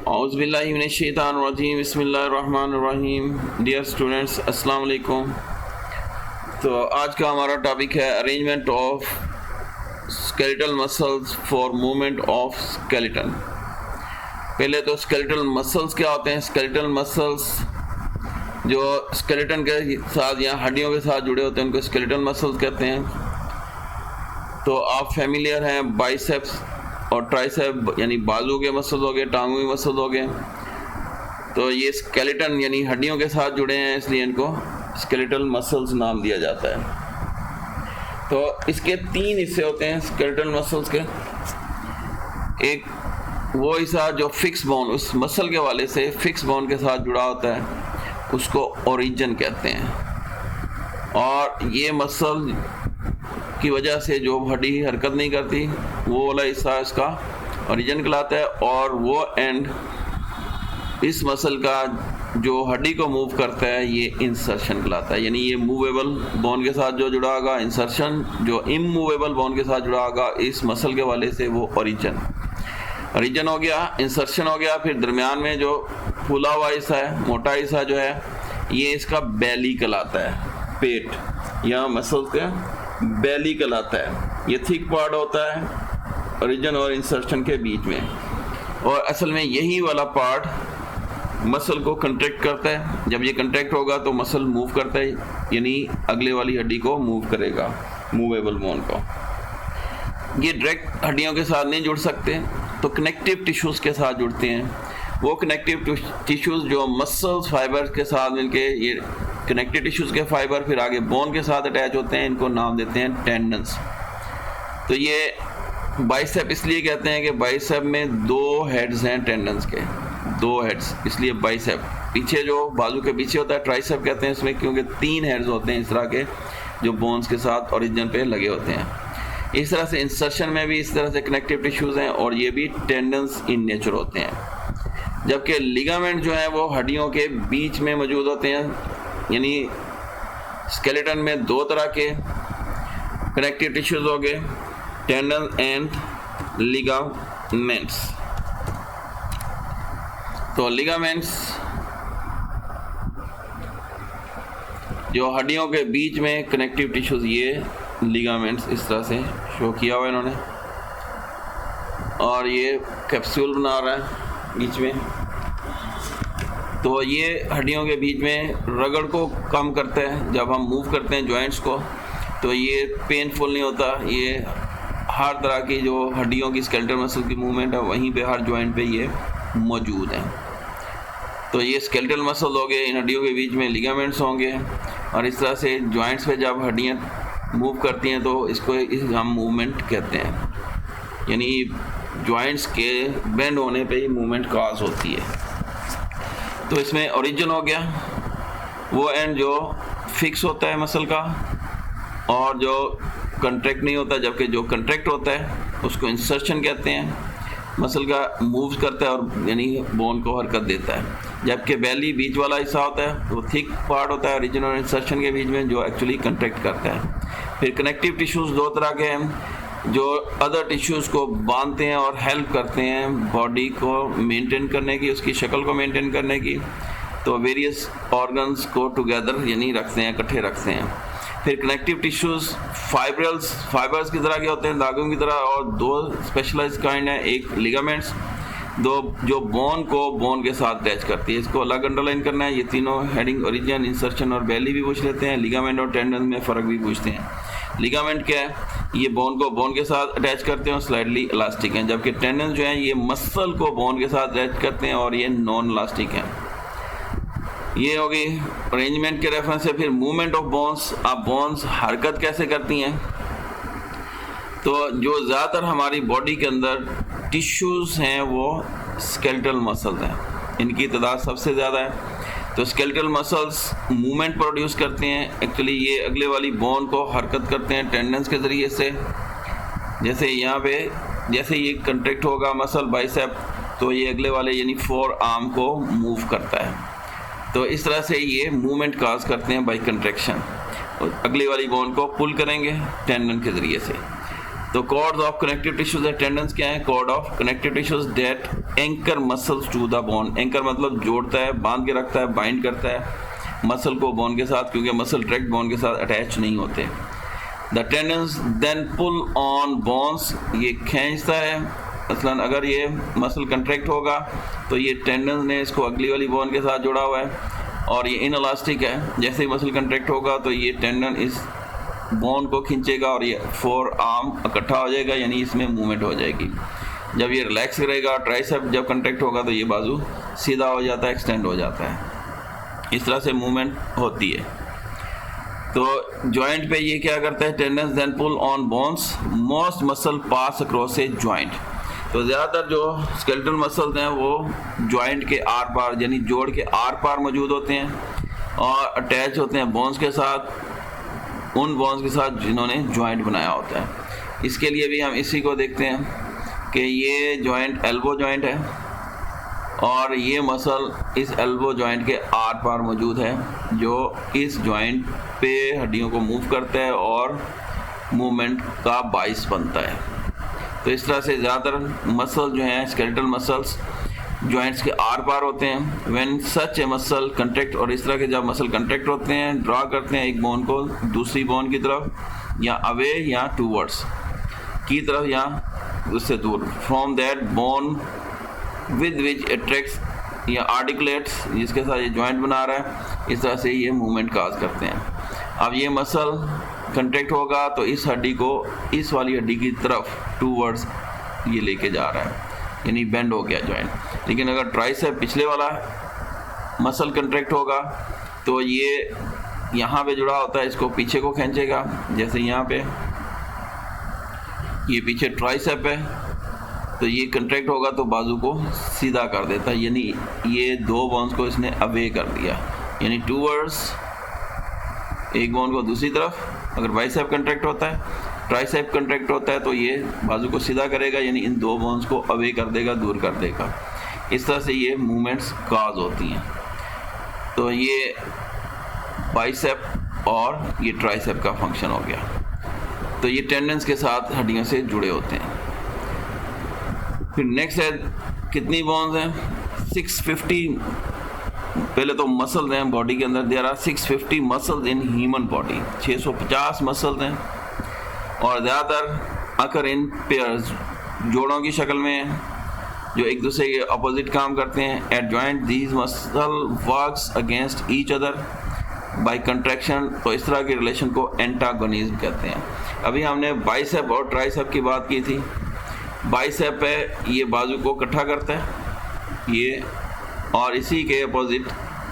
औज़ुबिल्लाहि मिनश्शैतानिर्रजीम बिस्मिल्लाहिर्रहमानिर्रहीम। Dear students, अस्सलाम वालेकुम। तो आज का हमारा टॉपिक है arrangement of skeletal muscles for movement of skeleton. पहले तो स्केलेटल मसल्स क्या होते हैं। स्केलेटल मसल्स जो स्केलेटन के साथ या हड्डियों के साथ जुड़े होते हैं उनको स्केलेटल मसल्स कहते हैं। तो आप फेमिलियर हैं बाइसेप्स और ट्राइसेप यानी बाजू के मसल हो गए, टांगों के मसल हो गए। तो ये स्केलेटन यानी हड्डियों के साथ जुड़े हैं, इसलिए इनको स्केलेटल मसल्स नाम दिया जाता है। तो इसके तीन हिस्से होते हैं स्केलेटल मसल्स के। एक वो हिस्सा जो फिक्स बोन, उस मसल के वाले से फिक्स बोन के साथ जुड़ा होता है, उसको ओरिजिन कहते हैं। और ये मसल की वजह से जो हड्डी हरकत नहीं करती वो वाला हिस्सा इसका ओरिजिन कहलाता है। और वो एंड इस मसल का जो हड्डी को मूव करता है ये इंसर्शन कहलाता है। यानी ये मूवेबल बोन के साथ जो जुड़ा होगा इंसर्शन, जो इमूवेबल बोन के साथ जुड़ा होगा इस मसल के वाले से वो ओरिजिन हो गया, इंसर्शन हो गया। फिर दरमियान में जो फूला हुआ हिस्सा है, मोटा हिस्सा जो है, ये इसका बेली कहलाता है। पेट या मसल का बेली कहलाता है। ये थिक पार्ट होता है ओरिजिन और इंसर्शन के बीच में। और असल में यही वाला पार्ट मसल को कंट्रैक्ट करता है। जब ये कंट्रैक्ट होगा तो मसल मूव करता है, यानी अगले वाली हड्डी को मूव करेगा, मूवेबल बोन को। ये डायरेक्ट हड्डियों के साथ नहीं जुड़ सकते, तो कनेक्टिव टिश्यूज़ के साथ जुड़ते हैं। वो कनेक्टिव टिश्यूज़ जो मसल्स फाइबर्स के साथ मिलके, ये कनेक्टिव टिश्यूज़ के फाइबर फिर आगे बोन के साथ अटैच होते हैं, इनको नाम देते हैं टेंडन्स। तो ये बाइसेप इसलिए कहते हैं कि बाइसेप में दो हेड्स हैं टेंडन्स के, दो हेड्स, इसलिए बाइसेप। पीछे जो बाजू के पीछे होता है ट्राइसेप कहते हैं इसमें, क्योंकि तीन हेड्स होते हैं इस तरह के जो बोन्स के साथ ओरिजिन पे लगे होते हैं। इस तरह से इंसर्शन में भी इस तरह से कनेक्टिव टिश्यूज़ हैं और ये भी टेंडन्स इन नेचर होते हैं। जबकि लिगामेंट जो है वो हड्डियों के बीच में मौजूद होते हैं। यानी स्केलेटन में दो तरह के कनेक्टिव टिश्यूज हो गए, टेंडन एंड लिगामेंट्स। तो लिगामेंट्स जो हड्डियों के बीच में कनेक्टिव टिश्यूज, ये लिगामेंट्स इस तरह से शो किया हुआ इन्होंने। और ये कैप्सूल बना रहा है बीच में। तो ये हड्डियों के बीच में रगड़ को कम करता है। जब हम मूव करते हैं जॉइंट्स को तो ये पेनफुल नहीं होता। ये हर तरह की जो हड्डियों की स्केलेटल मसल की मूवमेंट है वहीं पे हर जॉइंट पे ये मौजूद है। तो ये स्केलेटल मसल हो गए, इन हड्डियों के बीच में लिगामेंट्स होंगे। और इस तरह से जॉइंट्स पे जब हड्डियाँ मूव करती हैं तो इसको हम मूवमेंट कहते हैं। यानी जॉइंट्स के बेंड होने पे ही मूवमेंट काज होती है। तो इसमें ओरिजिन हो गया, वो एंड जो फिक्स होता है मसल का और जो कंट्रैक्ट नहीं होता, जबकि जो कंट्रैक्ट होता है उसको इंसर्शन कहते हैं। मसल का मूव करता है और यानी बोन को हरकत देता है। जबकि बेली बीच वाला हिस्सा होता है, वो थिक पार्ट होता है ओरिजिन और इंसर्शन के बीच में, जो एक्चुअली कंट्रैक्ट करता है। फिर कनेक्टिव टिश्यूज़ दो तरह के हैं जो अदर टिश्यूज़ को बांधते हैं और हेल्प करते हैं बॉडी को मेंटेन करने की, उसकी शक्ल को मेंटेन करने की। तो वेरियस ऑर्गन्स को टुगेदर यानी रखते हैं, इकट्ठे रखते हैं। फिर कनेक्टिव टिश्यूज़ फाइबर्स की तरह के होते हैं, धागों की तरह। और दो स्पेशलाइज्ड काइंड है, एक लिगामेंट्स, दो जो बोन को बोन के साथ अटैच करती है। इसको अलग अंडरलाइन करना है। ये तीनों हेडिंग ओरिजिन, इंसर्शन और बेली भी पूछ लेते हैं। लिगामेंट और टेंडन में फ़र्क भी पूछते हैं। लिगामेंट क्या है? ये बोन को बोन के साथ अटैच करते हैं और स्लाइडली इलास्टिक हैं। जबकि टेंडन जो है ये मसल को बोन के साथ अटैच करते हैं और ये नॉन इलास्टिक हैं। ये हो गई अरेंजमेंट के रेफरेंस से। फिर मूवमेंट ऑफ बोन्स, आप बोन्स हरकत कैसे करती हैं। तो जो ज़्यादातर हमारी बॉडी के अंदर टिश्यूज़ हैं वो स्केलेटल मसल्स हैं, इनकी तादाद सबसे ज़्यादा है। तो स्केलेटल मसल्स मूवमेंट प्रोड्यूस करते हैं। एक्चुअली ये अगले वाली बोन को हरकत करते हैं टेंडन्स के ज़रिए से। जैसे यहाँ पे जैसे ये कंट्रैक्ट होगा मसल बाइसेप, तो ये अगले वाले यानी फोर आर्म को मूव करता है। तो इस तरह से ये मूवमेंट काज करते हैं बाई कंट्रैक्शन। अगली वाली बोन को पुल करेंगे टेंडन के ज़रिए से। तो cords of connective tissues and tendons क्या है? Cord of connective tissues that anchor muscles to the bone. Anchor मतलब जोड़ता है, बांध के रखता है, बाइंड करता है मसल को बोन के साथ, क्योंकि मसल डायरेक्ट बोन के साथ अटैच नहीं होते। The tendons then pull on bones, ये खींचता है। मसलन अगर ये मसल कंट्रैक्ट होगा तो ये टेंडन ने इसको अगली वाली बोन के साथ जोड़ा हुआ है और ये इनइलास्टिक है। जैसे ही मसल कंट्रैक्ट होगा तो ये टेंडन इस बोन को खींचेगा और ये फोर आर्म इकट्ठा हो जाएगा, यानी इसमें मूवमेंट हो जाएगी। जब ये रिलैक्स रहेगा, ट्राइसेप जब कंट्रैक्ट होगा तो ये बाजू सीधा हो जाता है, एक्सटेंड हो जाता है। इस तरह से मूवमेंट होती है। तो जॉइंट पे ये क्या करता है? Tendons then pull on bones, most muscle pass across a joint. तो ज़्यादातर जो स्केलेटल मसल्स हैं वो जॉइंट के आर पार, यानी जोड़ के आर पार मौजूद होते हैं और अटैच होते हैं बोन्स के साथ, उन बोन्स के साथ जिन्होंने जॉइंट बनाया होता है। इसके लिए भी हम इसी को देखते हैं कि ये जॉइंट एल्बो जॉइंट है और ये मसल इस एल्बो जॉइंट के आर पार मौजूद है, जो इस जॉइंट पे हड्डियों को मूव करता है और मूवमेंट का बाइस बनता है। तो इस तरह से ज़्यादातर मसल जो हैं स्केलेटल मसल्स जॉइंट्स के आर पार होते हैं। When such A muscle contract, और इस तरह के जब मसल कंट्रैक्ट होते हैं, ड्रा करते हैं एक बोन को दूसरी बोन की तरफ, या अवे या टूवर्ड्स की तरफ, या उससे दूर, from that bone with which attracts या आर्टिकुलेट्स, जिसके साथ ये जॉइंट बना रहा है, इस तरह से ये मूवमेंट काज करते हैं। अब ये मसल कंट्रैक्ट होगा तो इस हड्डी को इस वाली हड्डी की तरफ टूवर्ड्स ये लेके जा रहा है, यानी बेंड हो गया जॉइंट। लेकिन अगर ट्राइसेप पिछले वाला मसल कंट्रैक्ट होगा तो ये यहाँ पे जुड़ा होता है, इसको पीछे को खींचेगा। जैसे यहाँ पे ये पीछे ट्राइसेप है तो ये कंट्रैक्ट होगा तो बाजू को सीधा कर देता है, यानी ये दो बोन्स को इसने अवे कर दिया, यानी टूवर्ड्स एक बोन को दूसरी तरफ। अगर बाइसेप कंट्रैक्ट होता है, ट्राइसेप कंट्रैक्ट होता है तो ये बाजू को सीधा करेगा, यानी इन दो बोन्स को अवे कर देगा, दूर कर देगा। इस तरह से ये मूवमेंट्स काज होती हैं। तो ये बाइसेप और ये ट्राइसेप का फंक्शन हो गया। तो ये टेंडन्स के साथ हड्डियों से जुड़े होते हैं। फिर नेक्स्ट है कितनी बोन्स हैं? 650। पहले तो मसल्स हैं बॉडी के अंदर, there are 650 muscles in human body. 650 muscles हैं और ज़्यादातर अकर इन पेयर्स, जोड़ों की शक्ल में, जो एक दूसरे के अपोजिट काम करते हैं। Eight joint these muscle works against each other by contraction. तो इस तरह के रिलेशन को एंटागोनिज्म कहते हैं। अभी हमने बाइसेप और ट्राइसेप की बात की थी। बाइसेप है ये बाजू को इकट्ठा करता है ये, और इसी के अपोजिट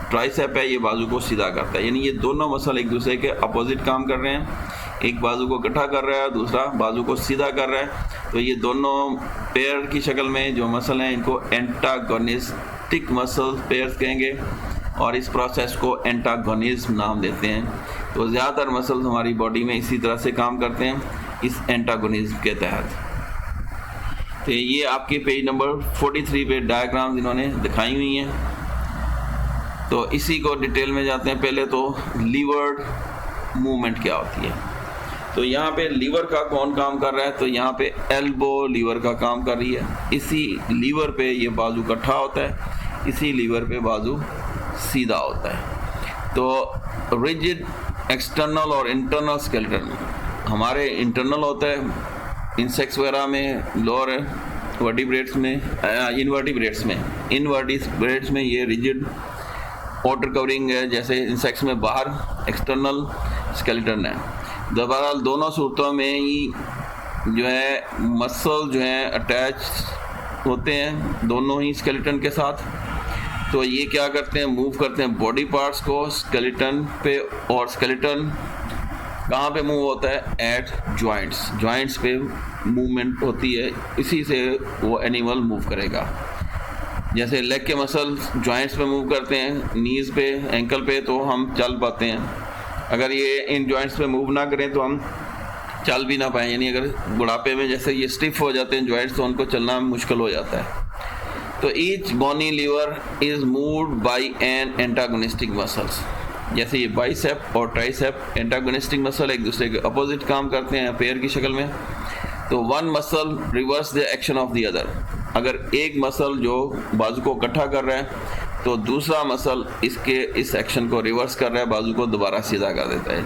ट्राइसेप है ये बाजू को सीधा करता है, यानी ये दोनों मसल एक दूसरे के अपोजिट काम कर रहे हैं। एक बाजू को इकट्ठा कर रहा है, दूसरा बाजू को सीधा कर रहा है। तो ये दोनों पेयर की शक्ल में जो मसल हैं इनको एंटागोनिस्टिक मसल पेयर्स कहेंगे और इस प्रोसेस को एंटागोनिज्म नाम देते हैं। तो ज़्यादातर मसल्स हमारी बॉडी में इसी तरह से काम करते हैं, इस एंटागोनिज्म के तहत। तो ये आपके पेज नंबर 43 पे डायग्राम्स इन्होंने दिखाई हुई हैं। तो इसी को डिटेल में जाते हैं। पहले तो लीवर मूवमेंट क्या होती है। तो यहाँ पे लीवर का कौन काम कर रहा है? तो यहाँ पे एल्बो लीवर का काम कर रही है। इसी लीवर पे ये बाजू इकट्ठा होता है, इसी लीवर पे बाजू सीधा होता है। तो रिजिड एक्सटर्नल और इंटरनल स्केलेटन हमारे इंटरनल होता है इंसेक्ट्स वगैरह में, लोअर वर्टिब्रेट्स में, इनवर्टिब्रेट्स में ये रिजिड आउटर कवरिंग है, जैसे इंसेक्ट्स में बाहर एक्सटर्नल स्केलेटन है। बहरहाल दोनों सूरतों में ही जो है मसल जो है अटैच होते हैं दोनों ही स्केलेटन के साथ। तो ये क्या करते हैं? मूव करते हैं बॉडी पार्ट्स को स्केलेटन पे, और स्केलेटन कहाँ पे मूव होता है? एट जॉइंट्स पे मूवमेंट होती है, इसी से वो एनिमल मूव करेगा। जैसे लेग के मसल जॉइंट्स पे मूव करते हैं, नीज़ पे, एंकल पे, तो हम चल पाते हैं। अगर ये इन जॉइंट्स पे मूव ना करें तो हम चल भी ना पाएँ, यानी अगर बुढ़ापे में जैसे ये स्टिफ हो जाते हैं जॉइंट्स तो उनको चलना मुश्किल हो जाता है। तो each bony lever is moved by an antagonistic muscles. जैसे ये बाइसेप और ट्राइसेप एंटागोनिस्टिक मसल एक दूसरे के अपोजिट काम करते हैं पेयर की शक्ल में। तो one muscle reverse the action of the other. अगर एक मसल जो बाजू को इकट्ठा कर रहा है तो दूसरा मसल इसके इस एक्शन को रिवर्स कर रहा है, बाजू को दोबारा सीधा कर देता है।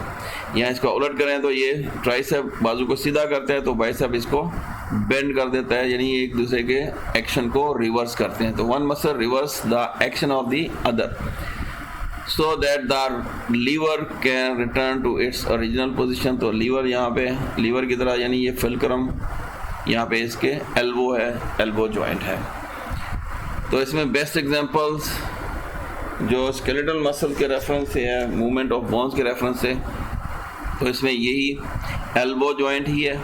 यहाँ इसको उलट करें तो ये ट्राइसेप बाजू को सीधा करता है तो बाइसेप इसको बेंड कर देता है, यानी एक दूसरे के एक्शन को रिवर्स करते हैं। तो one muscle reverse the action of the other so that the lever can return to its original position. तो लीवर यहाँ पे लीवर की तरह, यानी ये फुलक्रम यहाँ पे इसके एल्बो है, एल्बो जॉइंट है। तो इसमें बेस्ट एग्जांपल्स जो स्केलेटल मसल के रेफरेंस से है, मूवमेंट ऑफ बोन्स के रेफरेंस से, तो इसमें यही एल्बो जॉइंट ही है,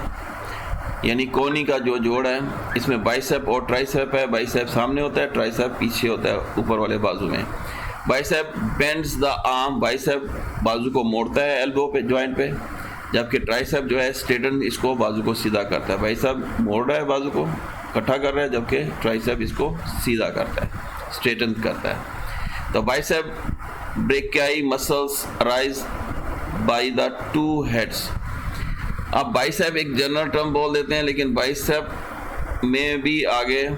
यानी कोनी का जो जोड़ है। इसमें बाइसेप और ट्राइसेप है, बाइसेप सामने होता है, ट्राइसेप पीछे होता है ऊपर वाले बाजू में। Bicep bends the arm, bicep बाजू को मोड़ता है एल्बो पे जॉइंट पे, जबकि ट्राइसेप जो है स्ट्रेटन इसको बाजू को सीधा करता है। बाइसेप मोड़ रहा है बाजू को, इकट्ठा कर रहा है, जबकि ट्राइसेप इसको सीधा करता है, स्ट्रेटन करता है। तो bicep brachii muscles arise by the two heads. अब बाइसेप एक जनरल टर्म बोल देते हैं, लेकिन बाइसेप में भी आगे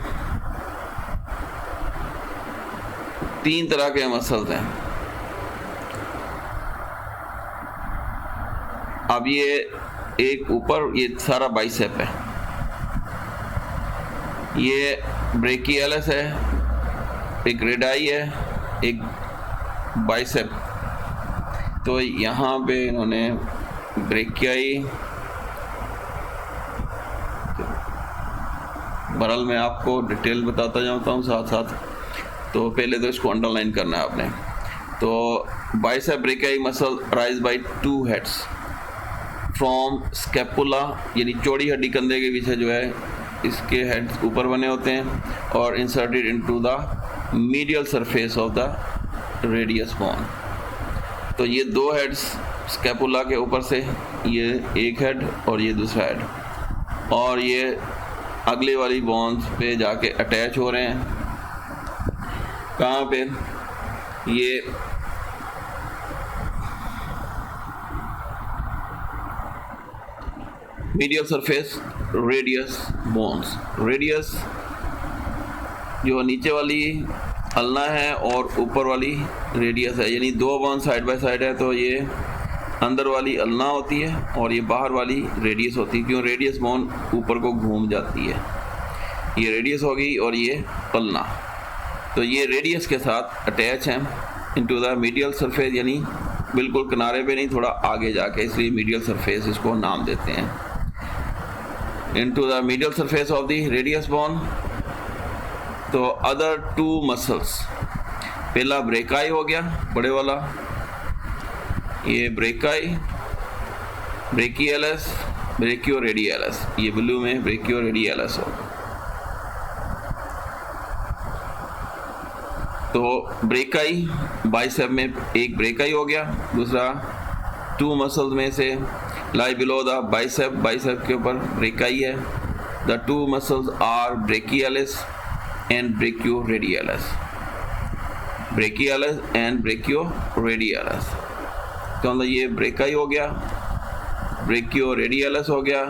3 तरह के मसल्स हैं। अब ये एक ऊपर ये सारा बाइसेप है, ये ब्रेकियलिस है, एक रेडाई है, एक बाइसेप। तो यहाँ पे इन्होंने ब्रेकियाई, बहरहाल मैं आपको डिटेल बताता जाता हूँ साथ साथ, तो पहले तो इसको अंडरलाइन करना है आपने। तो bicep brachii muscle rise by 2 heads from scapula, यानी चौड़ी हड्डी कंधे के पीछे जो है इसके हेड्स ऊपर बने होते हैं, और inserted into the medial surface of the radius bone. तो ये 2 हेड्स स्कैपुला के ऊपर से, ये एक हेड और ये दूसरा हेड, और ये अगले वाली बोन्स पे जाके अटैच हो रहे हैं। कहाँ पे? ये medial surface radius bones. Radius जो नीचे वाली अल्ना है और ऊपर वाली रेडियस है, यानी 2 बोन साइड बाय साइड है, तो ये अंदर वाली अल्ना होती है और ये बाहर वाली रेडियस होती है। क्यों? रेडियस बोन ऊपर को घूम जाती है, ये रेडियस होगी और ये अल्ना। तो ये रेडियस के साथ अटैच हैं इनटू द मीडियल सरफेस, यानी बिल्कुल किनारे पे नहीं, थोड़ा आगे जाके, इसलिए मीडियल सरफेस इसको नाम देते हैं। into the medial surface of the radius bone। तो other 2 muscles, पहला ब्रेकाई हो गया बड़े वाला, ये ब्रेकाई, ब्रेकियलिस, ब्रेकियोरेडियलिस, ये ब्लू में ब्रेकियोरेडियलिस हो। तो ब्रेकाई बाइसेप में एक ब्रेकाई हो गया, दूसरा 2 मसल्स में से lie below the bicep, bicep के ऊपर ब्रेकाई है। The 2 muscles are brachialis and brachioradialis, brachialis and brachioradialis. तो मतलब ये ब्रेकाई हो गया, ब्रेकियोरेडियलिस हो गया,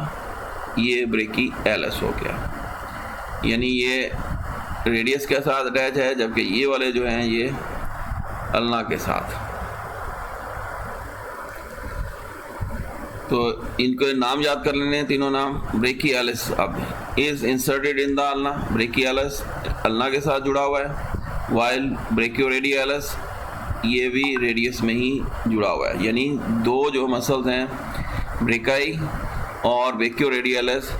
ये ब्रेकियलिस हो गया, यानी ये रेडियस के साथ अटैच है, जबकि ये वाले जो हैं ये अल्ना के साथ। तो इनको नाम याद कर लेने हैं, तीनों नाम। ब्रेकियलिस अब is inserted in the ulna, brachialis ulna के साथ जुड़ा हुआ है, वाइल ब्रेकियोरेडियलिस ये भी रेडियस में ही जुड़ा हुआ है, यानी 2 जो मसल्स हैं ब्रेकाई और ब्रेकियोरेडियलिस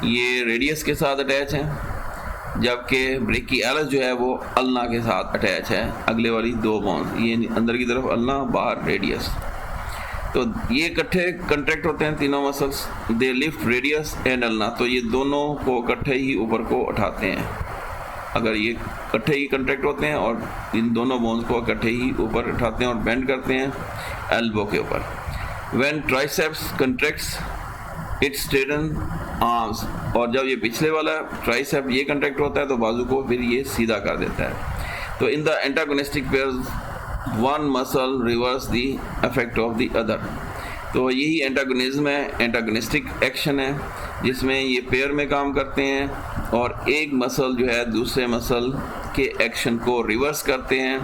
ये रेडियस के साथ अटैच हैं, जबकि ब्रेकियलिस जो है वो अल्ना के साथ अटैच है, अगले वाली 2 बोन्स, ये अंदर की तरफ अल्ना, बाहर रेडियस। तो ये इकट्ठे कंट्रैक्ट होते हैं तीनों muscles, they lift radius and ulna. तो ये दोनों को इकट्ठे ही ऊपर को उठाते हैं, अगर ये इकट्ठे ही कंट्रैक्ट होते हैं और इन दोनों बोन्स को इकट्ठे ही ऊपर उठाते हैं और बेंड करते हैं एल्बो के ऊपर। When triceps contracts it straighten arms, और जब ये पिछले वाला ट्राइसेप ये कंट्रैक्ट होता है तो बाजू को फिर ये सीधा कर देता है। तो in the antagonistic pairs one muscle reverse the effect of the other. तो यही एंटागोनिज्म है, एंटागोनिस्टिक एक्शन है, जिसमें ये पेयर में काम करते हैं और एक मसल जो है दूसरे मसल के एक्शन को रिवर्स करते हैं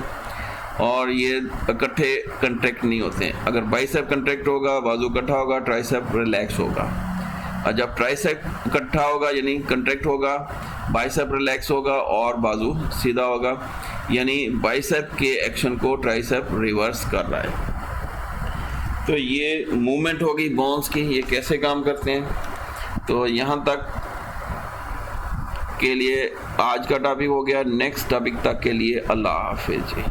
और ये इकट्ठे कंट्रैक्ट नहीं होते हैं। अगर बाइसेप कंट्रैक्ट होगा बाजू इकट्ठा होगा, ट्राइसेप रिलैक्स होगा। और जब ट्राइसेप इकट्ठा होगा यानी कंट्रैक्ट होगा, बाइसेप रिलैक्स होगा और बाजू सीधा होगा, यानी बाइसेप के एक्शन को ट्राइसेप रिवर्स कर रहा है। तो ये मूवमेंट होगी बोन्स की, ये कैसे काम करते हैं। तो यहाँ तक के लिए आज का टॉपिक हो गया। नेक्स्ट टॉपिक तक के लिए अल्लाह हाफिज़ जी।